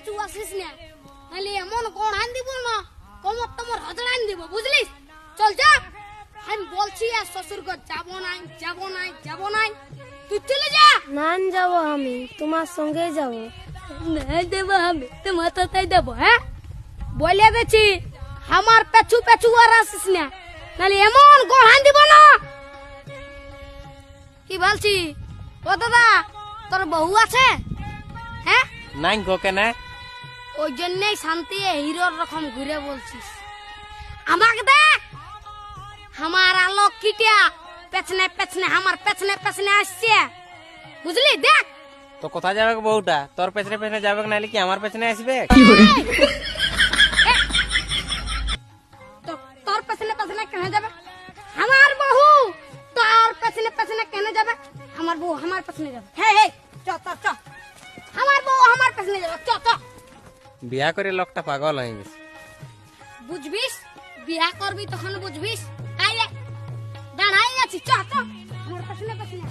পেছু আসিস না, নাহলে এমন কোণ আন দিব না, কোমর তোমার হজড়ান দিব, বুঝলিস? চল যা, আমি বলছি আর শ্বশুর ঘর যাবো নাই, যাবো নাই, যাবো নাই, তুই চলে যা। না যাবো, আমি তোমার সঙ্গে যাবো। না দেবো আমি, তোমার তাই দেবো। হ্যাঁ বলে দিচ্ছি, আমার পেছু পেছু আর আসিস না, নাহলে এমন কোণ আন দিব না। কি বলছি? ও দাদা, তোর বউ আছে? হ্যাঁ নাই গো কেন? ওই জন্যই শান্তি হিরোর রকম ঘুরে বলছিস। আমাকে দেখ, আমার আলোক কিটিয়া পেছনে পেছনে, আমার পেছনে পেছনে আসছে, বুঝলি? দেখ তো কোথায় যাবে বউটা? তোর পেছনে পেছনে যাবে নাহলে কি আমার পেছনে আসবে? তোর পেছনে পেছনে কেন যাবে? আমার বউ তোর পেছনে পেছনে কেন যাবে? আমার বউ আমার পেছনে যাবে। হে চ চ চ, আমার বউ আমার পেছনে যাবে, চ চ। বিয়া করে লোকটা পাগল হয়ে গেছে। বুঝবিস, বিয়া করবি তখন বুঝবিস। আয় দাঁড়াই আছি, চ চ, আমার পেছনে পেছনে।